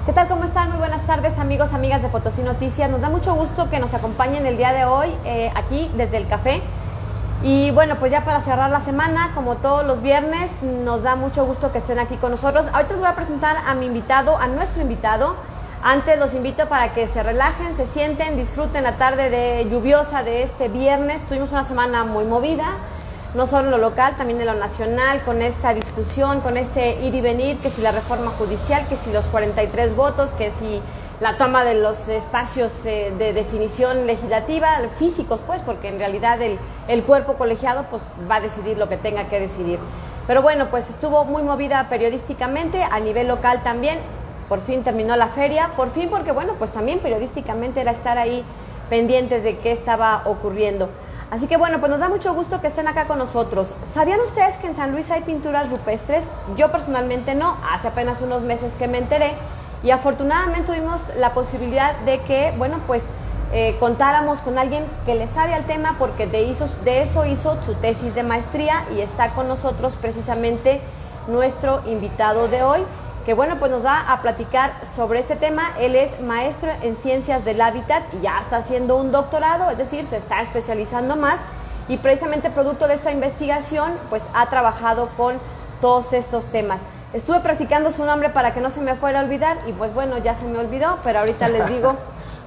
¿Qué tal? ¿Cómo están? Muy buenas tardes, amigos, amigas de Potosí Noticias. Nos da mucho gusto que nos acompañen el día de hoy aquí desde el café. Y bueno, pues ya para cerrar la semana, como todos los viernes, nos da mucho gusto que estén aquí con nosotros. Ahorita les voy a presentar a mi invitado, a nuestro invitado. Antes los invito para que se relajen, se sienten, disfruten la tarde lluviosa de este viernes. Tuvimos una semana muy movida, no solo en lo local, también en lo nacional, con esta discusión, con este ir y venir, que si la reforma judicial, que si los 43 votos, que si la toma de los espacios de definición legislativa, físicos pues, porque en realidad el cuerpo colegiado pues va a decidir lo que tenga que decidir. Pero bueno, pues estuvo muy movida periodísticamente, a nivel local también. Por fin terminó la feria, por fin, porque bueno, pues también periodísticamente era estar ahí pendientes de qué estaba ocurriendo. Así que bueno, pues nos da mucho gusto que estén acá con nosotros. ¿Sabían ustedes que en San Luis hay pinturas rupestres? Yo personalmente no, hace apenas unos meses que me enteré, y afortunadamente tuvimos la posibilidad de que, bueno, pues contáramos con alguien que le sabe al tema, porque de eso hizo su tesis de maestría, y está con nosotros precisamente nuestro invitado de hoy, que bueno, pues nos va a platicar sobre este tema. Él es maestro en ciencias del hábitat y ya está haciendo un doctorado, es decir, se está especializando más, y precisamente producto de esta investigación pues ha trabajado con todos estos temas. Estuve practicando su nombre para que no se me fuera a olvidar y pues bueno, ya se me olvidó, pero ahorita les digo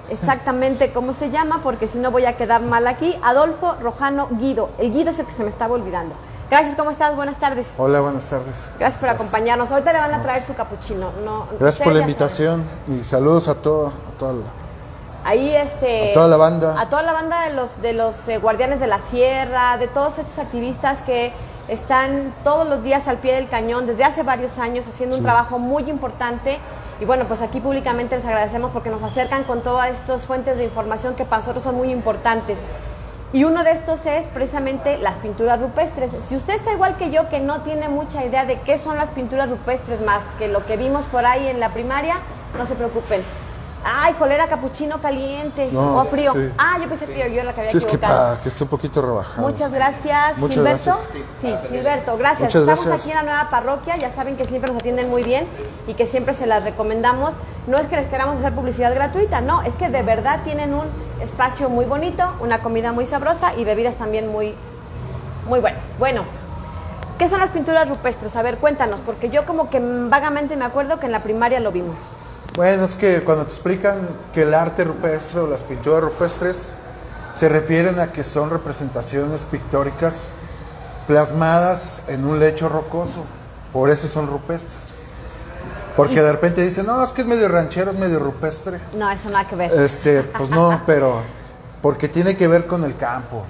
exactamente cómo se llama, porque si no voy a quedar mal aquí. Adolfo Rojano Guido. El Guido es el que se me estaba olvidando. Gracias, ¿cómo estás? Buenas tardes. Hola, buenas tardes. Gracias por acompañarnos. Ahorita le van a traer su capuchino. Gracias por la invitación y saludos a toda la banda. A toda la banda de los guardianes de la sierra, de todos estos activistas que están todos los días al pie del cañón desde hace varios años haciendo un trabajo muy importante. Y bueno, pues aquí públicamente les agradecemos porque nos acercan con todas estas fuentes de información que para nosotros son muy importantes. Y uno de estos es precisamente las pinturas rupestres. Si usted está igual que yo, que no tiene mucha idea de qué son las pinturas rupestres más que lo que vimos por ahí en la primaria, no se preocupen. Ay, cholera, capuchino caliente o frío. Sí. Yo pensé que yo era la que había equivocado. Es que esté un poquito rebajado. Muchas gracias, Muchas Gilberto. gracias. Sí, Gilberto, gracias. Muchas Estamos gracias. aquí en la nueva parroquia, ya saben que siempre nos atienden muy bien y que siempre se las recomendamos. No es que les queramos hacer publicidad gratuita, no, es que de verdad tienen un espacio muy bonito, una comida muy sabrosa y bebidas también muy, muy buenas. Bueno, ¿qué son las pinturas rupestres? A ver, cuéntanos, porque yo como que vagamente me acuerdo que en la primaria lo vimos. Bueno, es que cuando te explican que el arte rupestre o las pinturas rupestres se refieren a que son representaciones pictóricas plasmadas en un lecho rocoso, por eso son rupestres. Porque de repente dicen, no, es que es medio ranchero, es medio rupestre. No, eso nada que ver. Pues no, pero porque tiene que ver con el campo,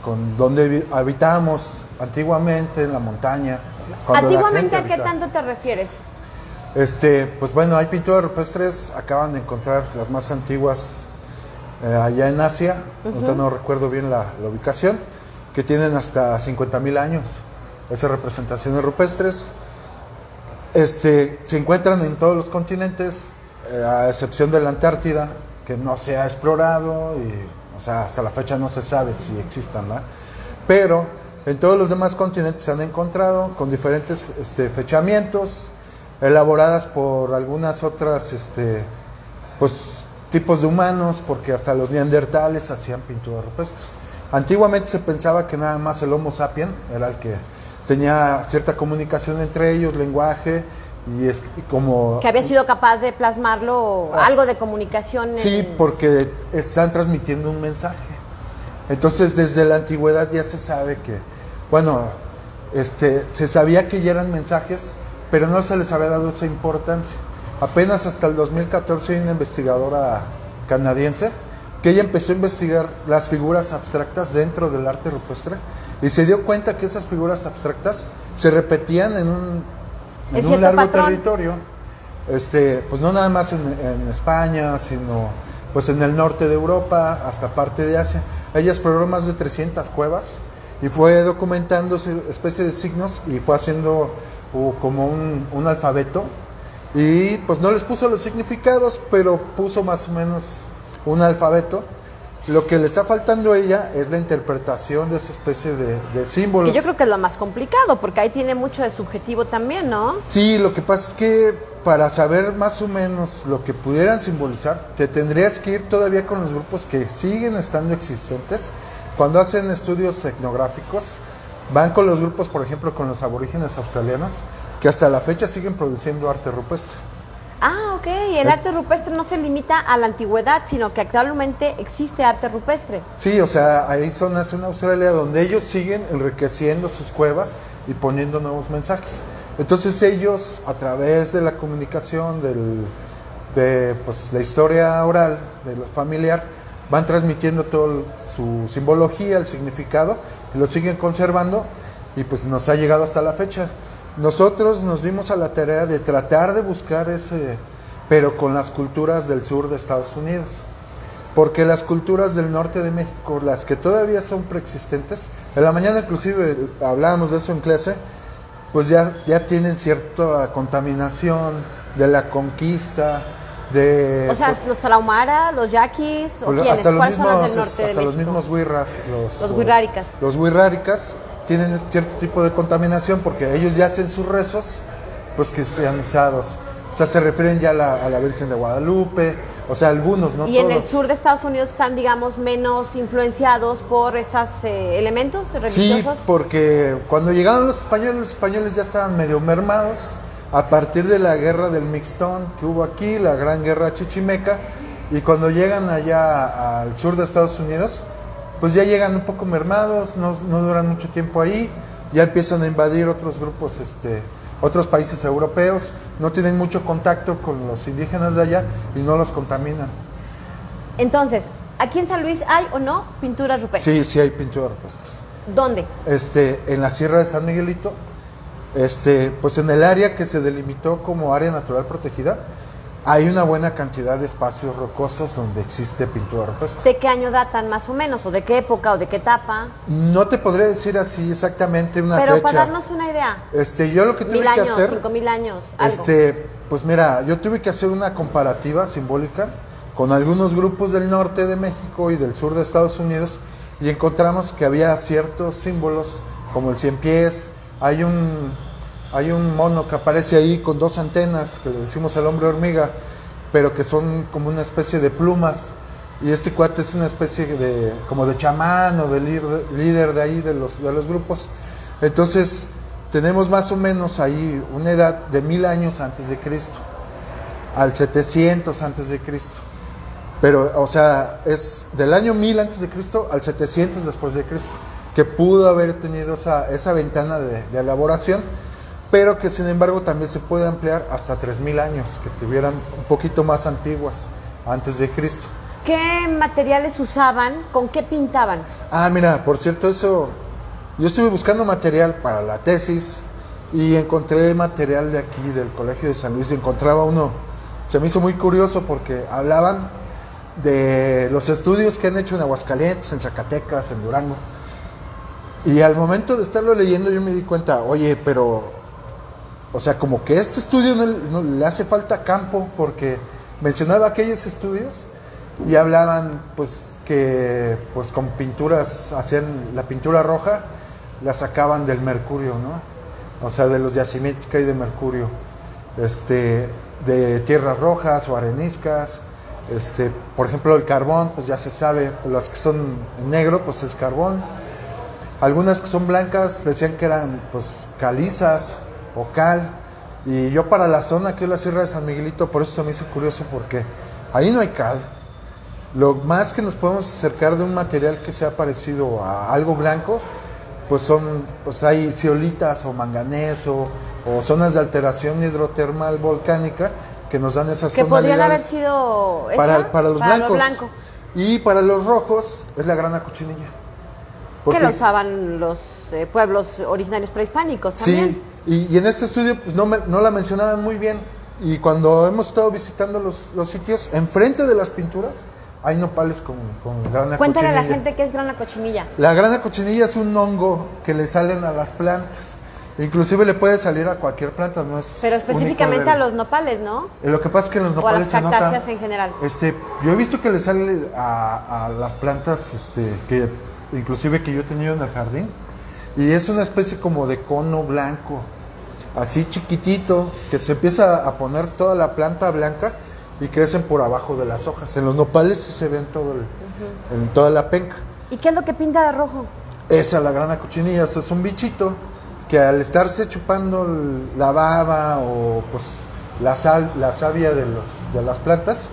con donde habitábamos antiguamente, en la montaña. ¿Antiguamente a qué tanto te refieres? Pues bueno, hay pinturas rupestres, acaban de encontrar las más antiguas allá en Asia, ahorita no recuerdo bien la ubicación, que tienen hasta 50,000 años, esas representaciones rupestres. Se encuentran en todos los continentes, a excepción de la Antártida, que no se ha explorado y, o sea, hasta la fecha no se sabe si existan, ¿no? Pero en todos los demás continentes se han encontrado con diferentes fechamientos, elaboradas por algunas otras pues tipos de humanos, porque hasta los neandertales hacían pinturas rupestres. Antiguamente se pensaba que nada más el Homo sapiens era el que tenía cierta comunicación entre ellos, lenguaje, y como... Que había sido capaz de plasmarlo, algo de comunicación. Sí, porque están transmitiendo un mensaje. Entonces, desde la antigüedad ya se sabe que, bueno, se sabía que ya eran mensajes, pero no se les había dado esa importancia. Apenas hasta el 2014 hay una investigadora canadiense que ella empezó a investigar las figuras abstractas dentro del arte rupestre y se dio cuenta que esas figuras abstractas se repetían en un largo territorio, pues no nada más en España, sino pues en el norte de Europa, hasta parte de Asia. Ella exploró más de 300 cuevas y fue documentando especie de signos y fue haciendo como un alfabeto, y pues no les puso los significados, pero puso más o menos un alfabeto. Lo que le está faltando a ella es la interpretación de esa especie de símbolos. Y yo creo que es lo más complicado, porque ahí tiene mucho de subjetivo también, ¿no? Sí, lo que pasa es que para saber más o menos lo que pudieran simbolizar, te tendrías que ir todavía con los grupos que siguen estando existentes. Cuando hacen estudios etnográficos, van con los grupos, por ejemplo, con los aborígenes australianos, que hasta la fecha siguen produciendo arte rupestre. Ah, ok. El arte rupestre no se limita a la antigüedad, sino que actualmente existe arte rupestre. Sí, o sea, hay zonas en Australia donde ellos siguen enriqueciendo sus cuevas y poniendo nuevos mensajes. Entonces ellos, a través de la comunicación, de pues, la historia oral, de lo familiar, van transmitiendo toda su simbología, el significado, y lo siguen conservando, y pues nos ha llegado hasta la fecha. Nosotros nos dimos a la tarea de tratar de buscar ese, pero con las culturas del sur de Estados Unidos, porque las culturas del norte de México, las que todavía son preexistentes, en la mañana inclusive hablábamos de eso en clase, pues ya tienen cierta contaminación de la conquista, de... O sea, los tarahumara, los yaquis, ¿o quiénes? Hasta los ¿Cuáles son los mismos, del norte de hasta los México? mismos huirras, Los huirráricas. Los huirráricas tienen cierto tipo de contaminación porque ellos ya hacen sus rezos, pues cristianizados. O sea, se refieren ya a la Virgen de Guadalupe, o sea, algunos, no y todos. En el sur de Estados Unidos están, digamos, menos influenciados por estos elementos religiosos. Sí, porque cuando llegaron los españoles ya estaban medio mermados a partir de la guerra del Mixtón que hubo aquí, la gran guerra chichimeca, y cuando llegan allá al sur de Estados Unidos, pues ya llegan un poco mermados, no duran mucho tiempo ahí, ya empiezan a invadir otros grupos, otros países europeos, no tienen mucho contacto con los indígenas de allá y no los contaminan. Entonces, ¿aquí en San Luis hay o no pinturas rupestres? Sí, sí hay pinturas rupestres. ¿Dónde? En la Sierra de San Miguelito, pues en el área que se delimitó como área natural protegida, hay una buena cantidad de espacios rocosos donde existe pintura rupestre. ¿De qué año datan más o menos? ¿O de qué época? ¿O de qué etapa? No te podré decir así exactamente una Pero fecha. para darnos una idea. Yo lo que tuve 1000 que años, hacer, 5000 años, algo. pues mira, yo tuve que hacer una comparativa simbólica con algunos grupos del norte de México y del sur de Estados Unidos y encontramos que había ciertos símbolos como el cien pies, hay un mono que aparece ahí con dos antenas, que le decimos el hombre hormiga, pero que son como una especie de plumas, y este cuate es una especie como de chamán o de líder de ahí, de los grupos. Entonces, tenemos más o menos ahí una edad de 1000 años antes de Cristo, al 700 antes de Cristo. Pero, o sea, es del año 1000 antes de Cristo al 700 después de Cristo, que pudo haber tenido esa ventana de elaboración, pero que sin embargo también se puede ampliar hasta 3000 años, que tuvieran un poquito más antiguas, antes de Cristo. ¿Qué materiales usaban? ¿Con qué pintaban? Ah, mira, por cierto, yo estuve buscando material para la tesis y encontré material de aquí, del Colegio de San Luis, y encontraba uno, se me hizo muy curioso porque hablaban de los estudios que han hecho en Aguascalientes, en Zacatecas, en Durango, y al momento de estarlo leyendo yo me di cuenta, oye, pero... O sea, como que este estudio no le hace falta campo, porque mencionaba aquellos estudios y hablaban pues que pues con pinturas, hacían la pintura roja, la sacaban del mercurio, ¿no? O sea, de los yacimientos que hay de mercurio, de tierras rojas o areniscas, por ejemplo el carbón, pues ya se sabe, las que son en negro pues es carbón, algunas que son blancas decían que eran pues calizas o cal, y yo para la zona que es la Sierra de San Miguelito, por eso se me hizo curioso, porque ahí no hay cal. Lo más que nos podemos acercar de un material que sea parecido a algo blanco, pues hay zeolitas o manganeso o zonas de alteración hidrotermal volcánica que nos dan esas que tonalidades. podrían haber sido para los blancos. Lo blanco. Y para los rojos es la grana cochinilla. Que lo usaban los pueblos originarios prehispánicos también. Sí, y en este estudio pues no la mencionaban muy bien. Y cuando hemos estado visitando los sitios, enfrente de las pinturas hay nopales con grana Cuéntale cochinilla. a la gente qué es grana cochinilla. La grana cochinilla es un hongo que le salen a las plantas. Inclusive le puede salir a cualquier planta, no es Pero específicamente a los nopales, ¿no? Lo que pasa es que en los nopales o a las cactáceas en general. Yo he visto que le sale a las plantas, que inclusive que yo he tenido en el jardín, y es una especie como de cono blanco. así chiquitito, que se empieza a poner toda la planta blanca y crecen por abajo de las hojas. En los nopales sí se ven en toda la penca. ¿Y qué es lo que pinta de rojo? Esa es la grana cochinilla, eso es un bichito que al estarse chupando la baba o pues la savia de las plantas,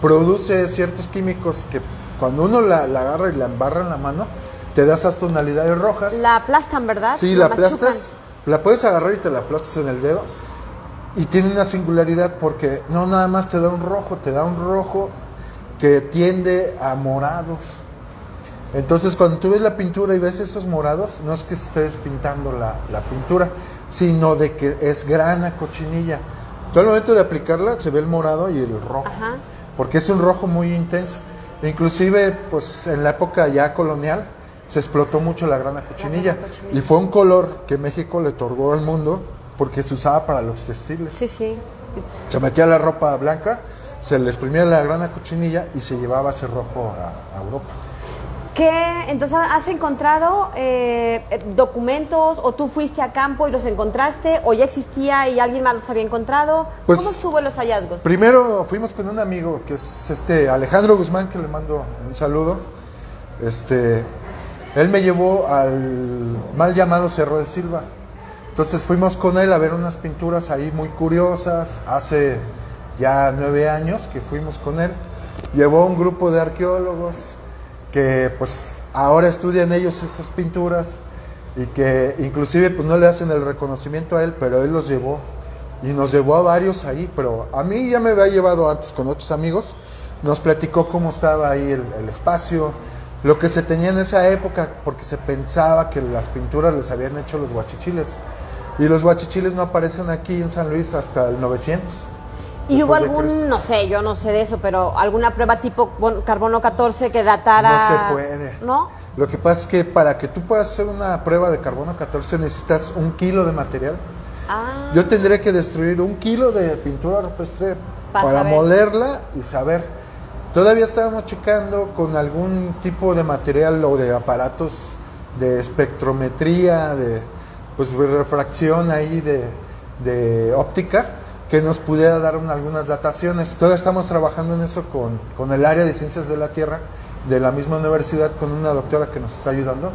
produce ciertos químicos que cuando uno la agarra y la embarra en la mano, te da esas tonalidades rojas. La aplastan, ¿verdad? Sí, la aplastas, la puedes agarrar y te la aplastas en el dedo. Y tiene una singularidad porque no nada más te da un rojo que tiende a morados. Entonces cuando tú ves la pintura y ves esos morados, no es que estés pintando la pintura, sino de que es grana cochinilla. Tú al momento de aplicarla se ve el morado y el rojo, Ajá. porque es un rojo muy intenso. Inclusive pues en la época ya colonial se explotó mucho la grana cochinilla, y fue un color que México le otorgó al mundo porque se usaba para los textiles. Sí, sí. Se metía la ropa blanca, se le exprimía la grana cochinilla y se llevaba ese rojo a Europa. ¿Qué? Entonces, ¿has encontrado documentos o tú fuiste a campo y los encontraste o ya existía y alguien más los había encontrado? Pues, ¿cómo estuvo los hallazgos? Primero fuimos con un amigo que es Alejandro Guzmán, que le mando un saludo. Él me llevó al mal llamado Cerro de Silva. Entonces fuimos con él a ver unas pinturas ahí muy curiosas. Hace ya 9 años que fuimos con él. Llevó un grupo de arqueólogos que pues ahora estudian ellos esas pinturas y que inclusive pues no le hacen el reconocimiento a él, pero él los llevó y nos llevó a varios ahí, pero a mí ya me había llevado antes con otros amigos. Nos platicó cómo estaba ahí el espacio, lo que se tenía en esa época, porque se pensaba que las pinturas les habían hecho los huachichiles, y los huachichiles no aparecen aquí en San Luis hasta el 900. ¿Y hubo algún, no sé, yo no sé de eso, pero alguna prueba tipo carbono 14 que datara? No se puede. ¿No? Lo que pasa es que para que tú puedas hacer una prueba de carbono 14 necesitas 1 kilo de material. Ah. Yo tendría que destruir 1 kilo de pintura rupestre para molerla y saber. Todavía estábamos checando con algún tipo de material o de aparatos de espectrometría, de refracción ahí de óptica, que nos pudiera dar algunas dataciones. Todavía estamos trabajando en eso con el área de ciencias de la Tierra de la misma universidad, con una doctora que nos está ayudando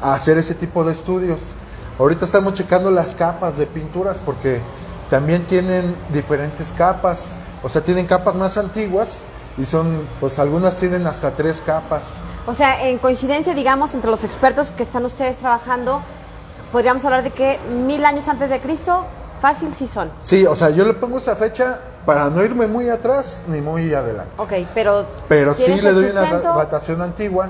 a hacer ese tipo de estudios. Ahorita estamos checando las capas de pinturas porque también tienen diferentes capas, o sea, tienen capas más antiguas y pues algunas tienen hasta 3 capas. O sea, en coincidencia, digamos, entre los expertos que están ustedes trabajando, podríamos hablar de que 1000 años antes de Cristo, fácil sí son. Sí, o sea, yo le pongo esa fecha para no irme muy atrás ni muy adelante. Ok, pero sí le doy una datación antigua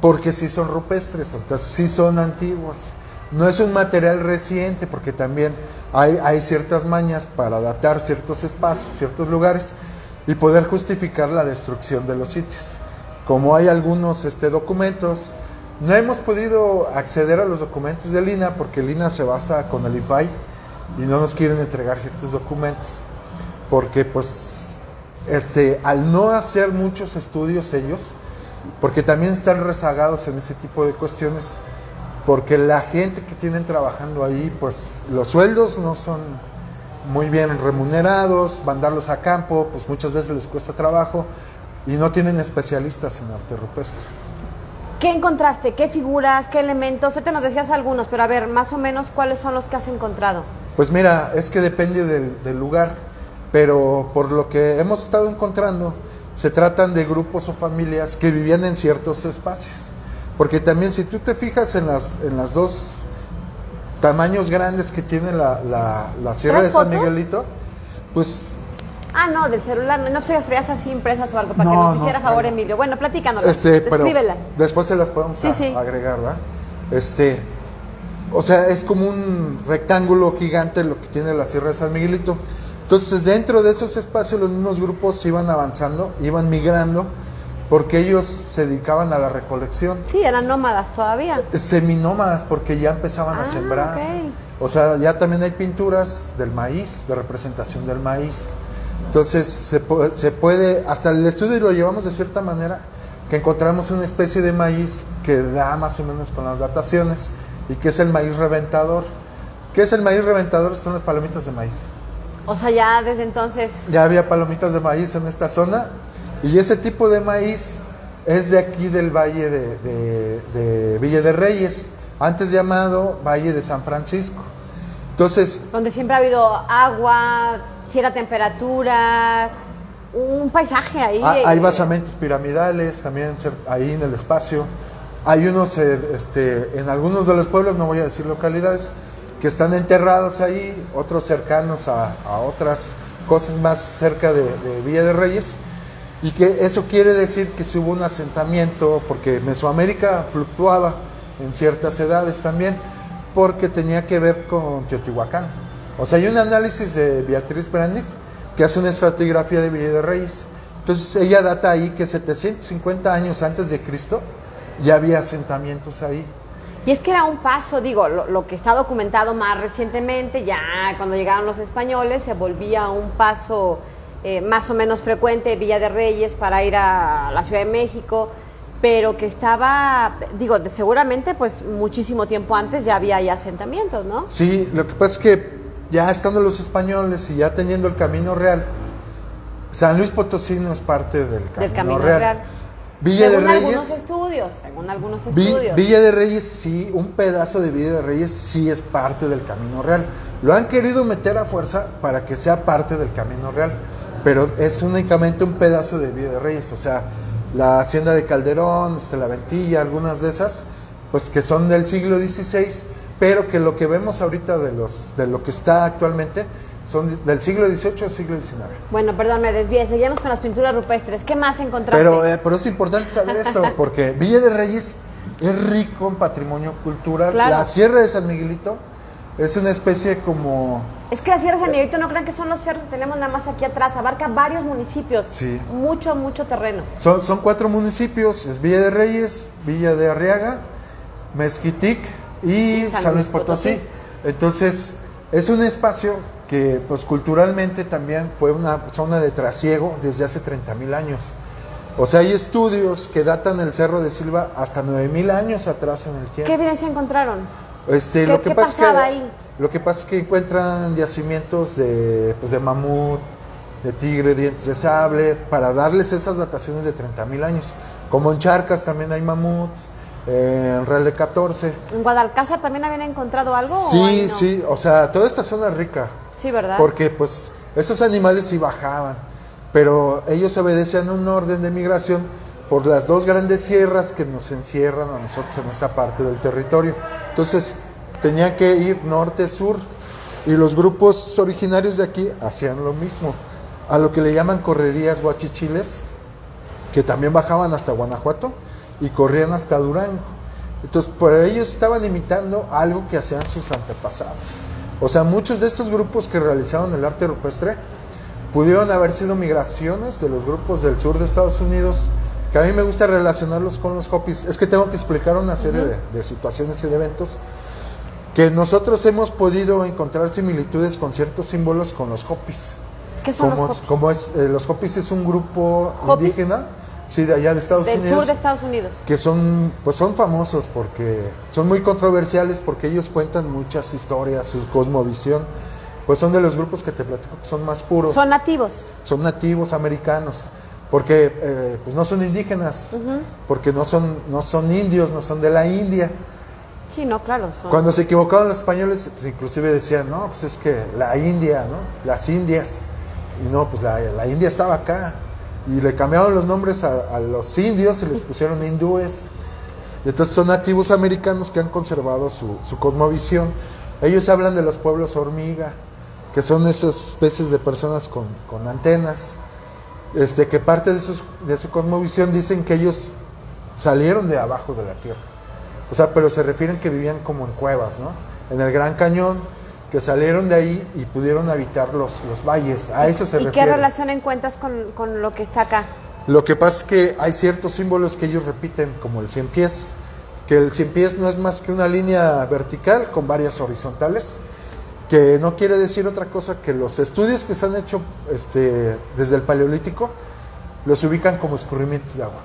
porque sí son rupestres, entonces sí son antiguas. No es un material reciente porque también hay ciertas mañas para datar ciertos espacios, ciertos lugares y poder justificar la destrucción de los sitios. Como hay algunos documentos, no hemos podido acceder a los documentos del INAH porque el INAH se basa con el IFAI y no nos quieren entregar ciertos documentos porque pues al no hacer muchos estudios ellos, porque también están rezagados en ese tipo de cuestiones, porque la gente que tienen trabajando ahí, pues los sueldos no son muy bien remunerados, mandarlos a campo, pues muchas veces les cuesta trabajo y no tienen especialistas en arte rupestre. ¿Qué encontraste? ¿Qué figuras? ¿Qué elementos? Ahorita nos decías algunos, pero a ver, más o menos, ¿cuáles son los que has encontrado? Pues mira, es que depende del lugar, pero por lo que hemos estado encontrando, se tratan de grupos o familias que vivían en ciertos espacios. Porque también si tú te fijas en las 2 tamaños grandes que tiene la Sierra de San Miguelito, pues... Ah, no, del celular, no pues las traías así impresas o algo para que nos hiciera favor, Emilio. Bueno, platícanos, descríbelas. Después se las podemos agregar, ¿verdad? O sea, es como un rectángulo gigante lo que tiene la Sierra de San Miguelito. Entonces, dentro de esos espacios, los mismos grupos iban avanzando, iban migrando, porque ellos se dedicaban a la recolección. Sí, eran nómadas todavía. Seminómadas, porque ya empezaban a sembrar. Okay. O sea, ya también hay pinturas del maíz, de representación del maíz. Entonces, se puede, hasta el estudio lo llevamos de cierta manera, que encontramos una especie de maíz que da más o menos con las dataciones, y que es el maíz reventador. ¿Qué es el maíz reventador? Son las palomitas de maíz. O sea, ya desde entonces... Ya había palomitas de maíz en esta zona y ese tipo de maíz es de aquí del Valle de Villa de Reyes, antes llamado Valle de San Francisco. Entonces... Donde siempre ha habido agua, cierta temperatura, un paisaje ahí. Hay basamentos piramidales también ahí en el espacio. Hay unos, en algunos de los pueblos, no voy a decir localidades, que están enterrados ahí, otros cercanos a otras cosas más cerca de Villa de Reyes, y que eso quiere decir que si hubo un asentamiento, porque Mesoamérica fluctuaba en ciertas edades también, porque tenía que ver con Teotihuacán. O sea, hay un análisis de Beatriz Braniff que hace una estratigrafía de Villa de Reyes. Entonces ella data ahí que 750 años antes de Cristo ya había asentamientos ahí. Y es que era un paso, digo, lo que está documentado más recientemente, ya cuando llegaron los españoles, se volvía un paso más o menos frecuente, Villa de Reyes, para ir a la Ciudad de México, pero que estaba, digo, seguramente pues muchísimo tiempo antes ya había ahí asentamientos, ¿no? Sí, lo que pasa es que ya estando los españoles y ya teniendo el Camino Real, San Luis Potosí no es parte del Camino Real. Villa según de Reyes, según algunos estudios. Villa de Reyes sí, un pedazo de Villa de Reyes sí es parte del Camino Real. Lo han querido meter a fuerza para que sea parte del Camino Real, pero es únicamente un pedazo de Villa de Reyes, o sea, la hacienda de Calderón, la Ventilla, algunas de esas, pues que son del siglo XVI, pero que lo que vemos ahorita de lo que está actualmente son del siglo XVIII o siglo XIX. Bueno, perdón, me desvié. Seguimos con las pinturas rupestres. ¿Qué más encontraste? Pero es importante saber esto, porque Villa de Reyes es rico en patrimonio cultural. Claro. La Sierra de San Miguelito es una especie como... Es que la Sierra de San Miguelito no crean que son los cerros que tenemos nada más aquí atrás. Abarca varios municipios. Sí. Mucho terreno. Son 4 municipios. Es Villa de Reyes, Villa de Arriaga, Mezquitic y San Luis Potosí. Entonces, es un espacio que pues culturalmente también fue una zona de trasiego desde hace 30,000 años. O sea, hay estudios que datan el Cerro de Silva hasta 9,000 años atrás en el tiempo. ¿Qué evidencia encontraron? ¿Qué pasaba ahí? Lo que pasa es que encuentran yacimientos de mamut, de tigre, dientes de sable, para darles esas dataciones de 30,000 años. Como en Charcas también hay mamuts, en Real de 14. ¿En Guadalcázar también habían encontrado algo? Sí, no? sí, o sea, toda esta zona es rica. Sí, ¿verdad? Porque pues estos animales sí bajaban, pero ellos obedecían un orden de migración por las 2 grandes sierras que nos encierran a nosotros en esta parte del territorio. Entonces tenían que ir norte-sur y los grupos originarios de aquí hacían lo mismo, a lo que le llaman correrías guachichiles, que también bajaban hasta Guanajuato y corrían hasta Durango. Entonces, por ellos estaban imitando algo que hacían sus antepasados. O sea, muchos de estos grupos que realizaron el arte rupestre pudieron haber sido migraciones de los grupos del sur de Estados Unidos, que a mí me gusta relacionarlos con los Hopis. Es que tengo que explicar una serie de situaciones y de eventos que nosotros hemos podido encontrar similitudes con ciertos símbolos con los Hopis. ¿Qué son los Hopis? Los Hopis es un grupo ¿Hopis? Indígena, sí, de allá de Estados Unidos. Del sur de Estados Unidos. Que son famosos porque son muy controversiales, porque ellos cuentan muchas historias, su cosmovisión. Pues son de los grupos que te platico que son más puros. ¿Son nativos? Son nativos americanos, porque pues no son indígenas, porque no son indios, no son de la India. Sí, no, claro. Cuando se equivocaron los españoles, pues inclusive decían, no, pues es que la India, ¿no? Las Indias. Y no, pues la India estaba acá. Y le cambiaron los nombres a los indios y les pusieron hindúes. Y entonces son nativos americanos que han conservado su cosmovisión. Ellos hablan de los pueblos hormiga, que son esas especies de personas con antenas, que parte de su cosmovisión dicen que ellos salieron de abajo de la tierra. O sea, pero se refieren que vivían como en cuevas, ¿no? En el Gran Cañón, que salieron de ahí y pudieron habitar los valles. A eso se refiere. ¿Y qué relación encuentras con lo que está acá? Lo que pasa es que hay ciertos símbolos que ellos repiten, como el 100 pies, que el 100 pies no es más que una línea vertical con varias horizontales, que no quiere decir otra cosa que los estudios que se han hecho desde el Paleolítico los ubican como escurrimientos de agua.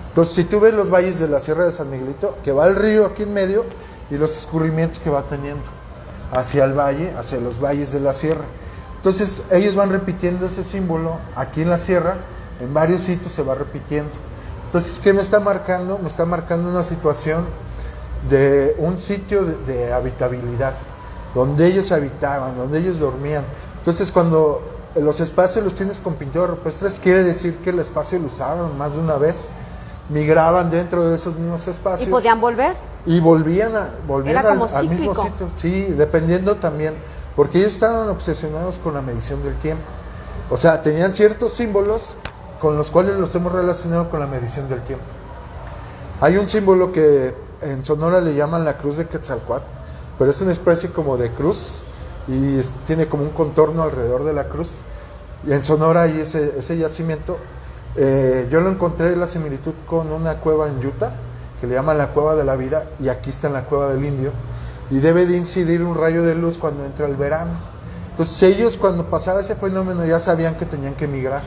Entonces, si tú ves los valles de la Sierra de San Miguelito, que va el río aquí en medio y los escurrimientos que va teniendo. hacia el valle, hacia los valles de la sierra. Entonces ellos van repitiendo ese símbolo aquí en la sierra, en varios sitios se va repitiendo. Entonces, ¿qué me está marcando? Me está marcando una situación de un sitio de habitabilidad, donde ellos habitaban, donde ellos dormían. Entonces, cuando los espacios los tienes con pinturas rupestres, quiere decir que el espacio lo usaban más de una vez, migraban dentro de esos mismos espacios. ¿Y podían volver? Y volvían al mismo cíclico. sitio, sí, dependiendo también, porque ellos estaban obsesionados con la medición del tiempo. O sea, tenían ciertos símbolos con los cuales los hemos relacionado con la medición del tiempo. Hay un símbolo que en Sonora le llaman la cruz de Quetzalcóatl, pero es una especie como de cruz y tiene como un contorno alrededor de la cruz. Y en Sonora hay ese yacimiento. Yo lo encontré en la similitud con una cueva en Utah, que le llaman la Cueva de la Vida, y aquí está en la Cueva del Indio, y debe de incidir un rayo de luz cuando entra el verano. Entonces ellos, cuando pasaba ese fenómeno, ya sabían que tenían que migrar.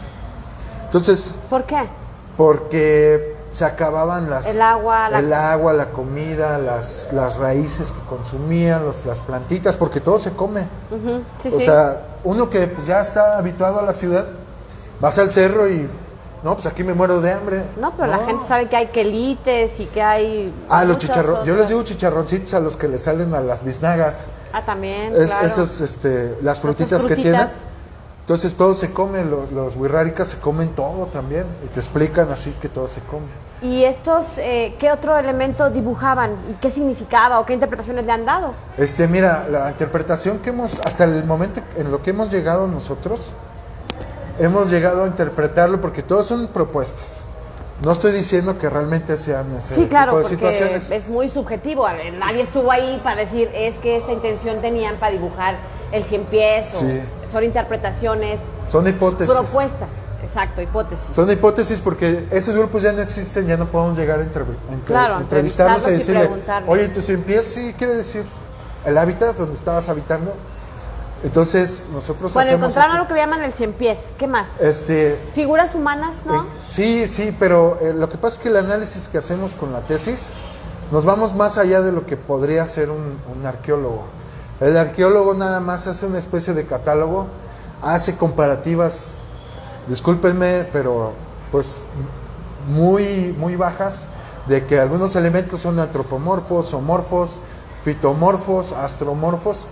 Entonces, ¿Por qué? porque se acababan El agua, la comida, las raíces que consumían, las plantitas, porque todo se come. Ujú, sí, O sí. sea, uno que pues, ya está habituado a la ciudad, vas al cerro y, no, pues aquí me muero de hambre. No, pero la gente sabe que hay quelites y que hay... Ah, los muchas chicharrones. Yo les otras. digo chicharroncitos a los que les salen a las biznagas. Ah, también, claro. Esas, las frutitas que tienen. Entonces todo se come, los wixárikas se comen todo también. Y te explican así que todo se come. ¿Y estos qué otro elemento dibujaban? ¿Y qué significaba o qué interpretaciones le han dado? Mira, la interpretación que hasta el momento en lo que hemos llegado nosotros, hemos llegado a interpretarlo porque todos son propuestas. No estoy diciendo que realmente sean ese Sí, claro, tipo de porque situaciones. es muy subjetivo. Nadie estuvo ahí para decir, es que esta intención tenían para dibujar el cien pies. Sí. Son interpretaciones, Son hipótesis. propuestas. Exacto, hipótesis. Son hipótesis porque esos grupos ya no existen, ya no podemos llegar a Claro, entrevistarlos y entrevistarlos y decirle, preguntarles. oye, tu cien pies sí quiere decir el hábitat donde estabas habitando. Entonces nosotros Bueno, hacemos encontraron algo que le llaman el cien pies. ¿Qué más? Figuras humanas, ¿no? Sí, pero lo que pasa es que el análisis que hacemos con la tesis nos vamos más allá de lo que podría hacer un arqueólogo. El arqueólogo nada más hace una especie de catálogo, hace comparativas, discúlpenme, pero pues muy, muy bajas, de que algunos elementos son antropomorfos, zoomorfos, fitomorfos, astromorfos,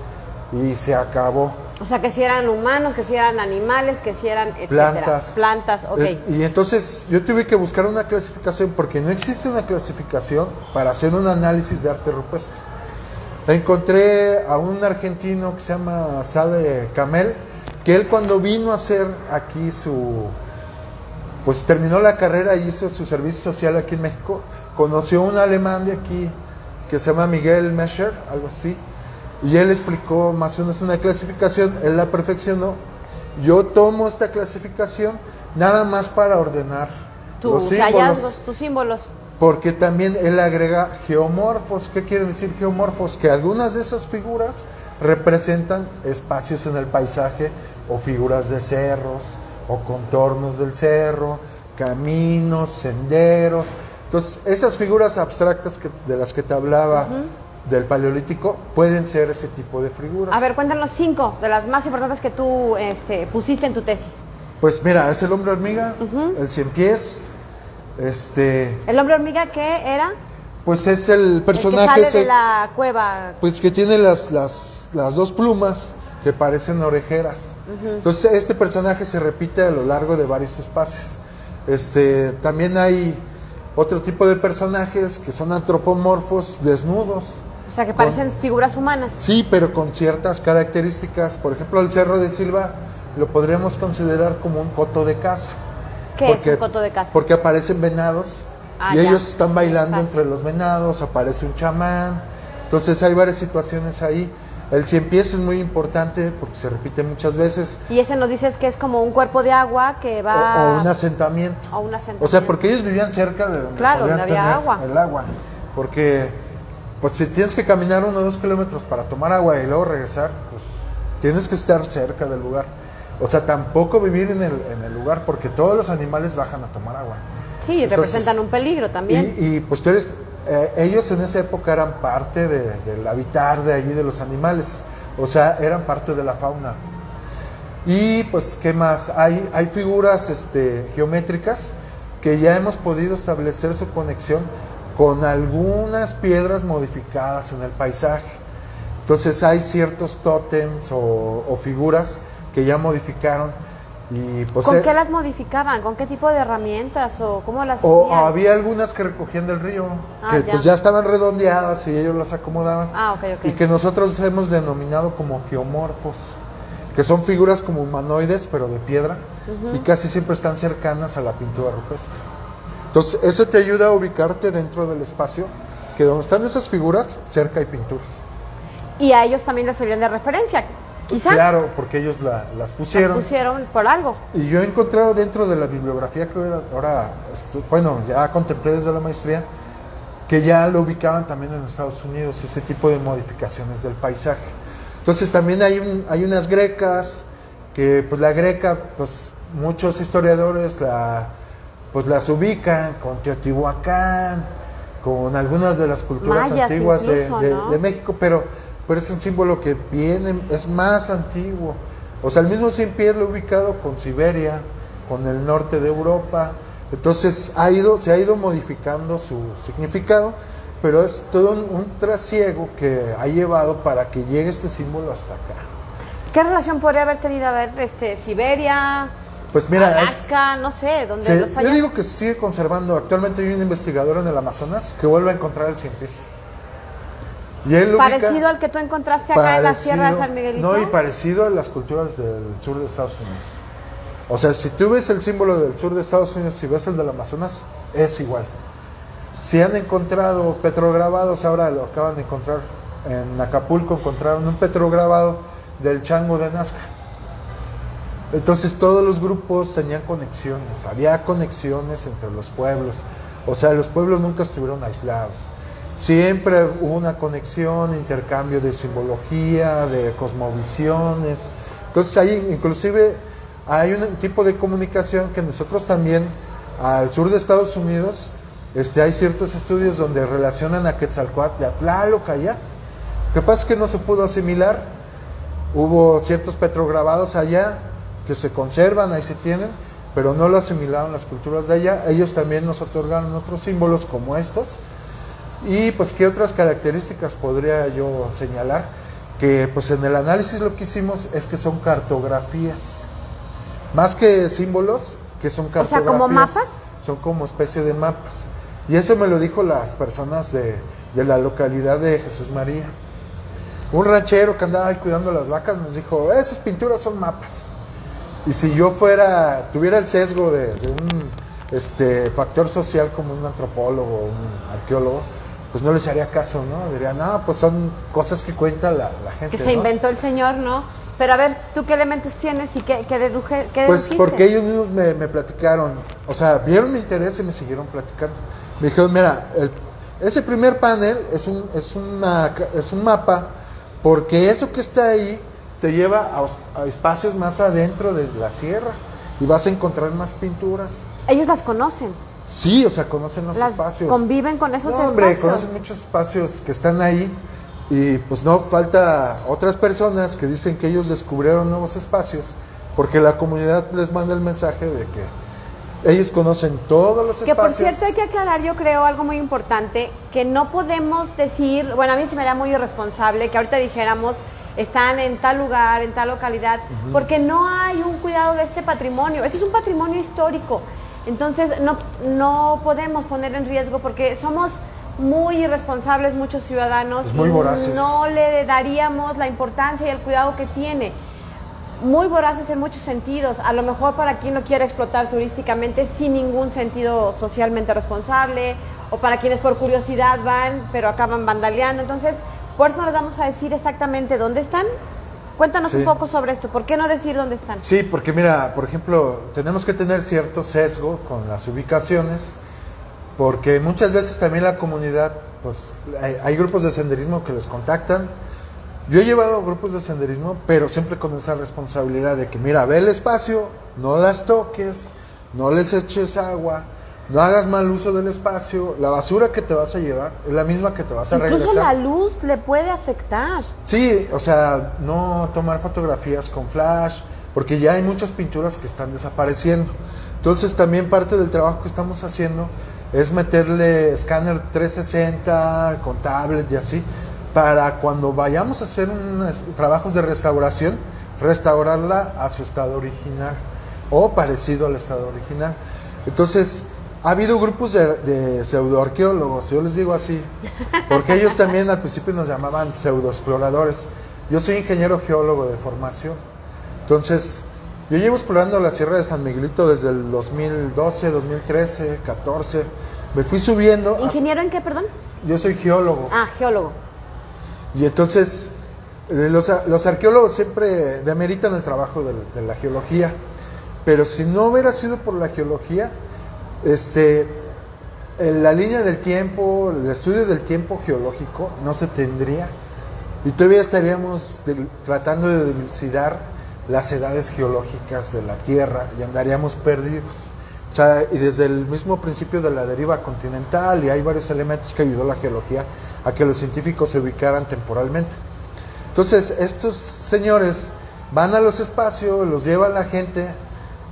y se acabó. O sea, que si eran humanos, que si eran animales, que si eran etcétera. Plantas, ok. Y entonces yo tuve que buscar una clasificación porque no existe una clasificación para hacer un análisis de arte rupestre. Encontré a un argentino que se llama Sade Camel, que él cuando vino a hacer aquí pues terminó la carrera y hizo su servicio social aquí en México, conoció a un alemán de aquí que se llama Miguel Mescher, algo así. Y él explicó más o menos una clasificación, él la perfeccionó. Yo tomo esta clasificación nada más para ordenar los Tus símbolos, hallazgos, tus símbolos. porque también él agrega geomorfos. ¿Qué quiere decir geomorfos? Que algunas de esas figuras representan espacios en el paisaje o figuras de cerros o contornos del cerro, caminos, senderos. Entonces, esas figuras abstractas de las que te hablaba, del Paleolítico, pueden ser ese tipo de figuras. A ver, cuéntanos 5 de las más importantes que tú pusiste en tu tesis. Pues mira, es el hombre hormiga, el cien pies, ¿El hombre hormiga qué era? pues es el personaje El que sale de la cueva. pues que tiene las dos plumas que parecen orejeras. Entonces este personaje se repite a lo largo de varios espacios. También hay otro tipo de personajes que son antropomorfos desnudos. O sea, que parecen figuras humanas. Sí, pero con ciertas características. Por ejemplo, el Cerro de Silva lo podríamos considerar como un coto de caza. ¿Qué es un coto de caza? Porque aparecen venados y ya. ellos están bailando Espacio. entre los venados, aparece un chamán. Entonces hay varias situaciones ahí. El cien pies es muy importante porque se repite muchas veces. Y ese nos dices que es como un cuerpo de agua que va... O un asentamiento. O un asentamiento. O sea, porque ellos vivían cerca de donde Claro, podían donde había tener agua. el agua. Porque, pues si tienes que caminar 1 o 2 kilómetros para tomar agua y luego regresar, pues tienes que estar cerca del lugar. O sea, tampoco vivir en el lugar porque todos los animales bajan a tomar agua. Sí, Entonces, representan un peligro también. Y pues ellos en esa época eran parte del habitar de allí de los animales. O sea, eran parte de la fauna. Y pues, ¿qué más? Hay figuras geométricas que ya hemos podido establecer su conexión con algunas piedras modificadas en el paisaje. Entonces hay ciertos tótems o figuras que ya modificaron. Y, pues, ¿Con qué las modificaban? ¿Con qué tipo de herramientas? ¿O cómo las o hacían? había algunas que recogían del río, que ya. pues ya estaban redondeadas y ellos las acomodaban. Ok. Y que nosotros hemos denominado como geomorfos, que son figuras como humanoides, pero de piedra, y casi siempre están cercanas a la pintura rupestre. Entonces, eso te ayuda a ubicarte dentro del espacio, que donde están esas figuras, cerca hay pinturas. Y a ellos también les servían de referencia, quizá. Claro, porque ellos las pusieron. Las pusieron por algo. Y yo he encontrado dentro de la bibliografía que ahora bueno, ya contemplé desde la maestría, que ya lo ubicaban también en Estados Unidos, ese tipo de modificaciones del paisaje. Entonces también hay unas grecas, que pues la greca, pues muchos historiadores pues las ubican con Teotihuacán, con algunas de las culturas Mayas antiguas incluso, ¿no? de México, pero es un símbolo que es más antiguo. O sea, el mismo Saint-Pierre lo he ubicado con Siberia, con el norte de Europa. Entonces se ha ido modificando su significado, pero es todo un trasiego que ha llevado para que llegue este símbolo hasta acá. ¿Qué relación podría haber tenido, Siberia, Pues mira, Alaska, no sé, donde los hayas? yo digo que se sigue conservando. Actualmente hay un investigador en el Amazonas que vuelve a encontrar el Saint-Pierre. Y él ¿Parecido al que tú encontraste acá en la Sierra de San Miguelito? No, y parecido a las culturas del sur de Estados Unidos. O sea, si tú ves el símbolo del sur de Estados Unidos y ves el del Amazonas, es igual. Si han encontrado petrograbados, ahora lo acaban de encontrar en Acapulco, encontraron un petrograbado del chango de Nazca. Entonces todos los grupos tenían conexiones, había conexiones entre los pueblos. O sea, los pueblos nunca estuvieron aislados. Siempre hubo una conexión, intercambio de simbología, de cosmovisiones. Entonces ahí inclusive hay un tipo de comunicación que nosotros también, al sur de Estados Unidos, hay ciertos estudios donde relacionan a Quetzalcóatl y a Tlaloc allá. Lo que pasa es que no se pudo asimilar. Hubo ciertos petrograbados allá que se conservan, ahí se tienen, pero no lo asimilaron las culturas de allá. Ellos también nos otorgaron otros símbolos como estos. Y pues, ¿qué otras características podría yo señalar? Que pues en el análisis lo que hicimos es que son cartografías. Más que símbolos, que son cartografías. O sea, ¿como mapas? Son como especie de mapas. Y eso me lo dijo las personas de la localidad de Jesús María. Un ranchero que andaba ahí cuidando las vacas nos dijo, esas pinturas son mapas. Y si yo tuviera el sesgo de un factor social como un antropólogo o un arqueólogo, pues no les haría caso, ¿no? Diría, no, pues son cosas que cuenta la gente, que se inventó el señor, ¿no? Pero a ver, ¿tú qué elementos tienes y qué dedujiste? Pues porque ellos mismos me platicaron, o sea, vieron mi interés y me siguieron platicando. Me dijeron, mira, ese primer panel es un mapa, porque eso que está ahí te lleva a espacios más adentro de la sierra y vas a encontrar más pinturas. ¿Ellos las conocen? Sí, o sea, conocen los espacios. ¿Conviven con esos espacios? Hombre, conocen muchos espacios que están ahí y pues no falta otras personas que dicen que ellos descubrieron nuevos espacios porque la comunidad les manda el mensaje de que ellos conocen todos los espacios. Que por cierto hay que aclarar, yo creo, algo muy importante, que no podemos decir, bueno, a mí se me da muy irresponsable que ahorita dijéramos están en tal lugar, en tal localidad, porque no hay un cuidado de este patrimonio. Este es un patrimonio histórico. Entonces no podemos poner en riesgo porque somos muy irresponsables muchos ciudadanos. Pues muy voraces. No le daríamos la importancia y el cuidado que tiene. Muy voraces en muchos sentidos, a lo mejor para quien lo quiera explotar turísticamente sin ningún sentido socialmente responsable, o para quienes por curiosidad van pero acaban vandaleando. Entonces, por eso nos vamos a decir exactamente dónde están. Cuéntanos un poco sobre esto, ¿por qué no decir dónde están? Sí, porque mira, por ejemplo, tenemos que tener cierto sesgo con las ubicaciones, porque muchas veces también la comunidad, pues hay grupos de senderismo que les contactan. Yo he llevado grupos de senderismo, pero siempre con esa responsabilidad de que, mira, ve el espacio, no las toques, no les eches agua, no hagas mal uso del espacio, la basura que te vas a llevar es la misma que te vas a regresar. Incluso la luz le puede afectar. Sí, o sea, no tomar fotografías con flash, porque ya hay muchas pinturas que están desapareciendo. Entonces también parte del trabajo que estamos haciendo es meterle escáner 360 con tablet y así, para cuando vayamos a hacer unos trabajos de restauración, restaurarla a su estado original o parecido al estado original. Entonces, ha habido grupos de pseudoarqueólogos, yo les digo así, porque ellos también al principio nos llamaban pseudoexploradores. Yo soy ingeniero geólogo de formación, entonces yo llevo explorando la Sierra de San Miguelito desde el 2012, 2013, 14. Me fui subiendo. ¿Ingeniero en qué, perdón? Yo soy geólogo. Ah, geólogo. Y entonces, los arqueólogos siempre demeritan el trabajo de la geología. Pero si no hubiera sido por la geología, la línea del tiempo, el estudio del tiempo geológico no se tendría. Y todavía estaríamos tratando de dilucidar las edades geológicas de la Tierra y andaríamos perdidos. O sea, y desde el mismo principio de la deriva continental, y hay varios elementos que ayudó la geología a que los científicos se ubicaran temporalmente. Entonces, estos señores van a los espacios, los lleva la gente,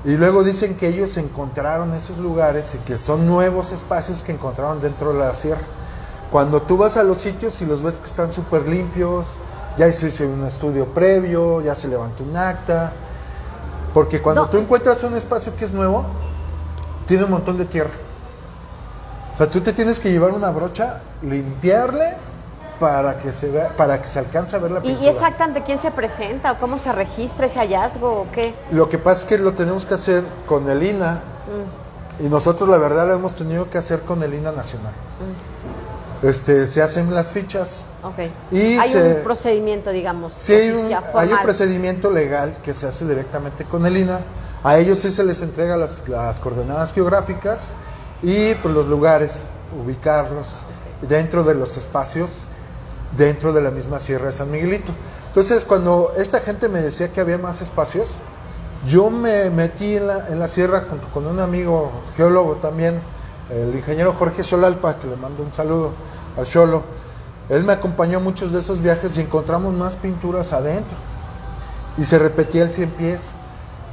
y luego dicen que ellos encontraron esos lugares y que son nuevos espacios que encontraron dentro de la sierra. Cuando tú vas a los sitios y los ves que están súper limpios, ya se hizo un estudio previo, ya se levantó un acta, porque cuando tú encuentras un espacio que es nuevo, tiene un montón de tierra. O sea, tú te tienes que llevar una brocha, limpiarle para que se vea, para que se alcance a ver la pintura. ¿Y exactamente quién se presenta o cómo se registra ese hallazgo o qué? Lo que pasa es que lo tenemos que hacer con el INAH, y nosotros la verdad lo hemos tenido que hacer con el INAH nacional. Se hacen las fichas. Okay. Y hay un procedimiento, digamos. Sí, hay un procedimiento legal que se hace directamente con el INAH. A ellos sí se les entrega las coordenadas geográficas y pues, los lugares, ubicarlos dentro de los espacios, dentro de la misma Sierra de San Miguelito. Entonces, cuando esta gente me decía que había más espacios, yo me metí en la sierra junto con un amigo geólogo también, el ingeniero Jorge Xolalpa, que le mando un saludo al Xolo. Él me acompañó a muchos de esos viajes y encontramos más pinturas adentro. Y se repetía el 100 pies.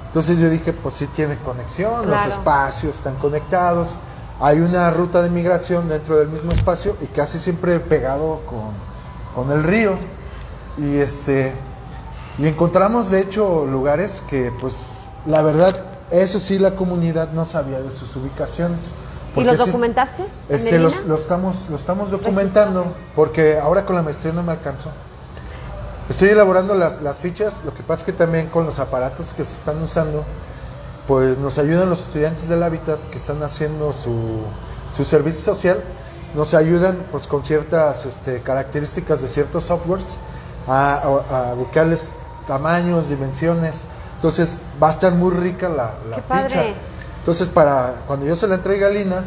Entonces yo dije, pues sí tiene conexión, claro. Los espacios están conectados. Hay una ruta de migración dentro del mismo espacio y casi siempre pegado con el río. Y encontramos de hecho lugares que pues la verdad, eso sí la comunidad no sabía de sus ubicaciones. ¿Y los documentaste? Lo estamos documentando porque ahora con la maestría no me alcanzó. Estoy elaborando las fichas, lo que pasa es que también con los aparatos que se están usando, pues nos ayudan los estudiantes del Hábitat que están haciendo su servicio social, nos ayudan pues con ciertas características de ciertos softwares a buscarles tamaños, dimensiones. Entonces va a estar muy rica la ficha. Padre. Entonces, para cuando yo se la entregue a Lina,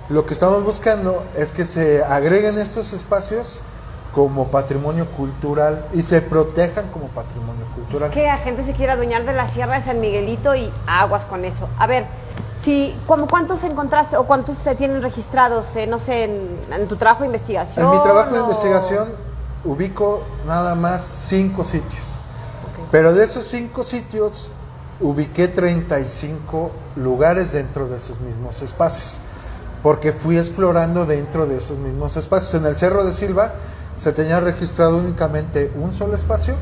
lo que estamos buscando es que se agreguen estos espacios como patrimonio cultural y se protejan como patrimonio cultural. Es que la gente se quiere adueñar de la Sierra de San Miguelito y aguas con eso. A ver, ¿cuántos encontraste o cuántos se tienen registrados, no sé, en tu trabajo de investigación? En mi trabajo de investigación ubico nada más 5 sitios. Okay. Pero de esos 5 sitios ubiqué 35 lugares dentro de esos mismos espacios, porque fui explorando dentro de esos mismos espacios. En el Cerro de Silva se tenía registrado únicamente un solo espacio,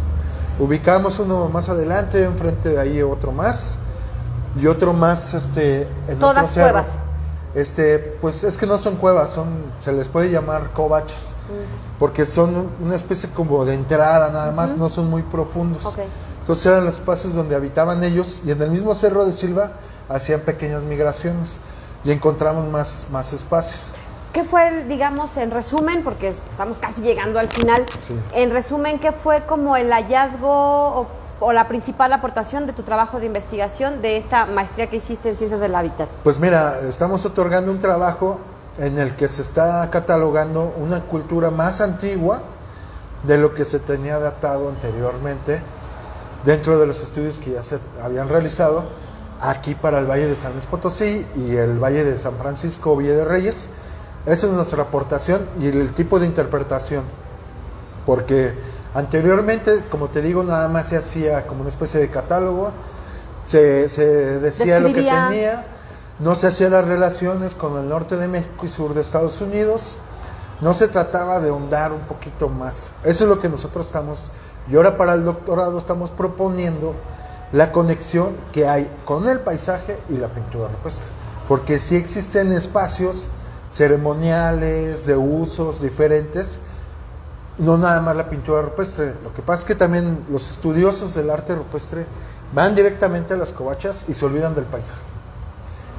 ubicamos uno más adelante, enfrente de ahí otro más, y otro más en todas otro cerro. Cuevas. Pues es que no son cuevas, se les puede llamar covachos, porque son una especie como de entrada nada más, no son muy profundos. Okay. Entonces eran los espacios donde habitaban ellos, y en el mismo Cerro de Silva hacían pequeñas migraciones y encontramos más espacios. ¿Qué fue, digamos, en resumen, porque estamos casi llegando al final, sí. En resumen, qué fue como el hallazgo o la principal aportación de tu trabajo de investigación de esta maestría que hiciste en Ciencias del Hábitat? Pues mira, estamos otorgando un trabajo en el que se está catalogando una cultura más antigua de lo que se tenía datado anteriormente dentro de los estudios que ya se habían realizado, aquí para el Valle de San Luis Potosí y el Valle de San Francisco, Valle de Reyes. Esa es nuestra aportación y el tipo de interpretación, porque anteriormente, como te digo, nada más se hacía como una especie de catálogo, se decía lo que tenía, no se hacían las relaciones con el norte de México y sur de Estados Unidos, no se trataba de ahondar un poquito más. Eso es lo que nosotros estamos, y ahora para el doctorado estamos proponiendo la conexión que hay con el paisaje y la pintura rupestre, porque sí existen espacios ceremoniales, de usos diferentes, no nada más la pintura rupestre. Lo que pasa es que también los estudiosos del arte rupestre van directamente a las covachas y se olvidan del paisaje.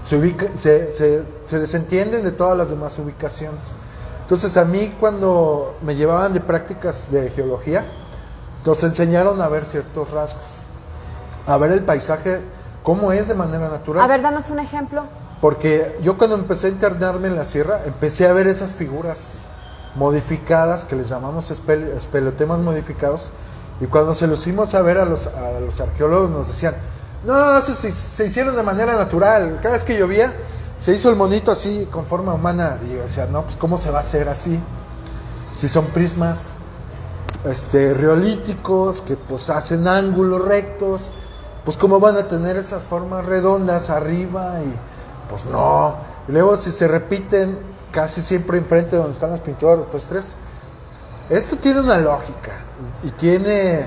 Se desentienden de todas las demás ubicaciones. Entonces a mí cuando me llevaban de prácticas de geología, nos enseñaron a ver ciertos rasgos, a ver el paisaje cómo es de manera natural. A ver, danos un ejemplo. Porque yo cuando empecé a internarme en la sierra, empecé a ver esas figuras modificadas, que les llamamos espeleotemas modificados, y cuando se los fuimos a ver a los arqueólogos nos decían, no, eso se hicieron de manera natural, cada vez que llovía se hizo el monito así con forma humana, y yo decía, no, pues ¿cómo se va a hacer así? Si son prismas riolíticos que pues hacen ángulos rectos, pues ¿cómo van a tener esas formas redondas arriba? Y pues no. Y luego si se repiten casi siempre enfrente de donde están las pinturas rupestres, esto tiene una lógica y tiene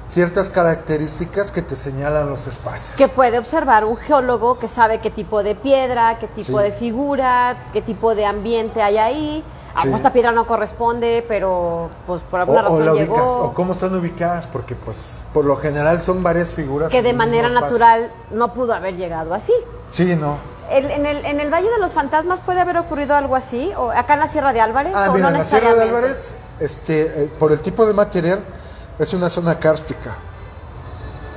ciertas características que te señalan los espacios. Que puede observar un geólogo que sabe qué tipo de piedra, qué tipo de figura, qué tipo de ambiente hay ahí. A esta piedra no corresponde, pero pues por alguna razón llegó. O cómo están ubicadas, porque pues por lo general son varias figuras. Que de manera natural no pudo haber llegado así. Sí, no. ¿En el Valle de los Fantasmas puede haber ocurrido algo así? ¿O acá en la Sierra de Álvarez? Ah, ¿o mira, no en la Sierra de necesariamente? Álvarez, por el tipo de material, es una zona kárstica.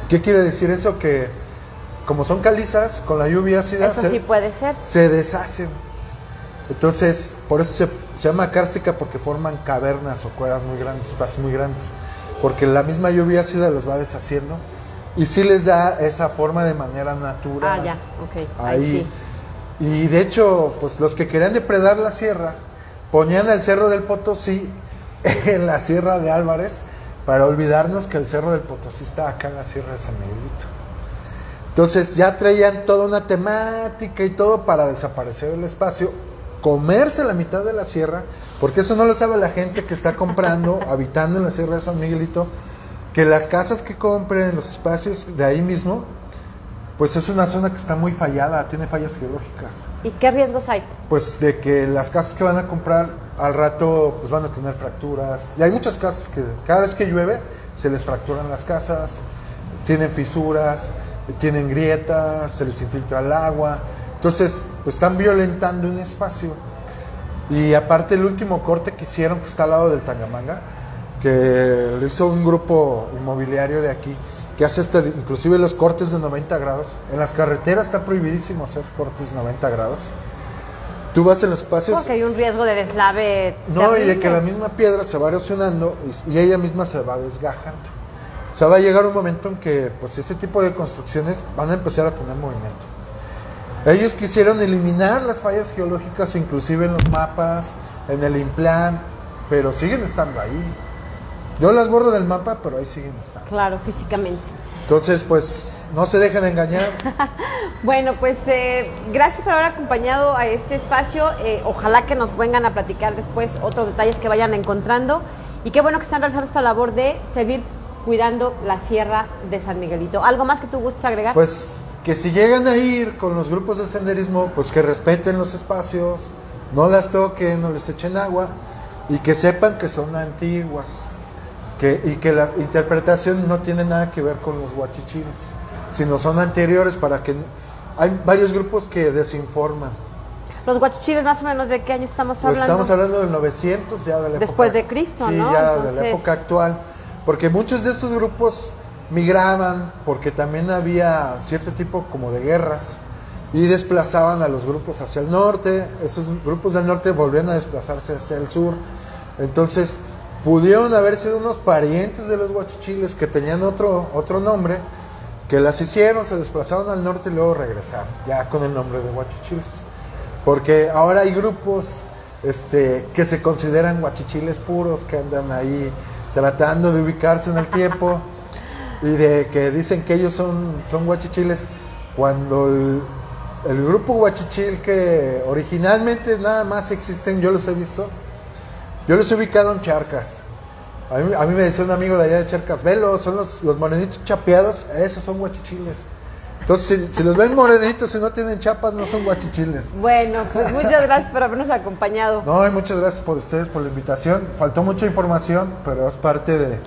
¿Qué quiere decir eso? Que como son calizas, con la lluvia ácida Eso sí puede ser. se deshacen. Entonces, por eso se llama kárstica, porque forman cavernas o cuevas muy grandes, espacios muy grandes, porque la misma lluvia ácida los va deshaciendo y sí les da esa forma de manera natural. Ah, ya, ok. Ahí. Sí. Y de hecho, pues los que querían depredar la sierra, ponían el Cerro del Potosí en la Sierra de Álvarez, para olvidarnos que el Cerro del Potosí está acá en la Sierra de San Miguelito. Entonces ya traían toda una temática y todo para desaparecer el espacio, comerse la mitad de la sierra, porque eso no lo sabe la gente que está comprando, habitando en la Sierra de San Miguelito, que las casas que compren, los espacios de ahí mismo, pues es una zona que está muy fallada, tiene fallas geológicas. ¿Y qué riesgos hay? Pues de que las casas que van a comprar al rato pues van a tener fracturas. Y hay muchas casas que cada vez que llueve se les fracturan las casas, tienen fisuras, tienen grietas, se les infiltra el agua. Entonces, pues están violentando un espacio. Y aparte el último corte que hicieron, que está al lado del Tangamanga, que le hizo un grupo inmobiliario de aquí, que hace inclusive los cortes de 90 grados. En las carreteras está prohibidísimo hacer cortes de 90 grados. Tú vas en los espacios... Porque hay un riesgo de deslave No, terrible. y de que la misma piedra se va erosionando y ella misma se va desgajando. O sea, va a llegar un momento en que pues ese tipo de construcciones van a empezar a tener movimiento. Ellos quisieron eliminar las fallas geológicas, inclusive en los mapas, en el Implan, pero siguen estando ahí. Yo las borro del mapa, pero ahí siguen estando. Claro, físicamente. Entonces, pues, no se dejen engañar. Bueno, pues gracias por haber acompañado a este espacio. Ojalá que nos vengan a platicar después otros detalles que vayan encontrando. Y qué bueno que están realizando esta labor de seguir cuidando la Sierra de San Miguelito. ¿Algo más que tú gustes agregar? Pues que si llegan a ir con los grupos de senderismo, pues que respeten los espacios, no las toquen, no les echen agua y que sepan que son antiguas. Y que la interpretación no tiene nada que ver con los huachichiles, sino son anteriores, para que hay varios grupos que desinforman. Los guachichiles, más o menos, ¿de qué año estamos hablando? Pues estamos hablando del 900, ya de la época, después de Cristo, sí, ¿no? ya Entonces... de la época actual, porque muchos de estos grupos migraban, porque también había cierto tipo como de guerras, y desplazaban a los grupos hacia el norte. Esos grupos del norte volvían a desplazarse hacia el sur. Entonces pudieron haber sido unos parientes de los huachichiles que tenían otro nombre, que las hicieron, se desplazaron al norte y luego regresaron, ya con el nombre de Huachichiles. Porque ahora hay grupos que se consideran huachichiles puros, que andan ahí tratando de ubicarse en el tiempo y de que dicen que ellos son huachichiles, cuando el grupo huachichil que originalmente nada más existen, yo los he visto, yo los he ubicado en Charcas. A mí me decía un amigo de allá de Charcas, velo, son los morenitos chapeados, esos son huachichiles. Entonces, si los ven morenitos y no tienen chapas, no son huachichiles. Bueno, pues muchas gracias por habernos acompañado. No, y muchas gracias por ustedes, por la invitación. Faltó mucha información, pero es parte de...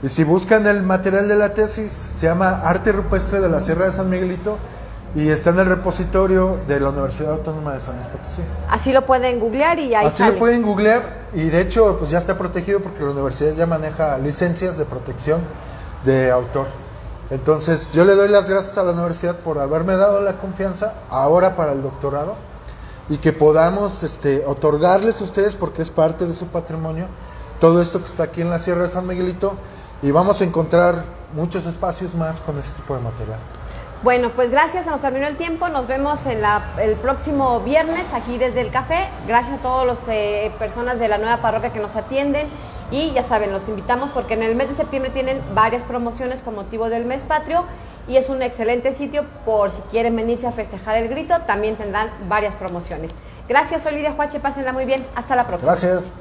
Y si buscan el material de la tesis, se llama Arte Rupestre de la Sierra de San Miguelito y está en el repositorio de la Universidad Autónoma de San Luis Potosí. Así lo pueden googlear y ahí Así sale. lo pueden googlear y de hecho pues ya está protegido porque la universidad ya maneja licencias de protección de autor. Entonces yo le doy las gracias a la universidad por haberme dado la confianza ahora para el doctorado y que podamos otorgarles a ustedes, porque es parte de su patrimonio, todo esto que está aquí en la Sierra de San Miguelito, y vamos a encontrar muchos espacios más con ese tipo de material. Bueno, pues gracias, se nos terminó el tiempo, nos vemos el próximo viernes aquí desde el café. Gracias a todas las personas de la nueva parroquia que nos atienden y ya saben, los invitamos porque en el mes de septiembre tienen varias promociones con motivo del mes patrio y es un excelente sitio por si quieren venirse a festejar el grito, también tendrán varias promociones. Gracias, soy Lidia Huache, pásenla muy bien, hasta la próxima. Gracias.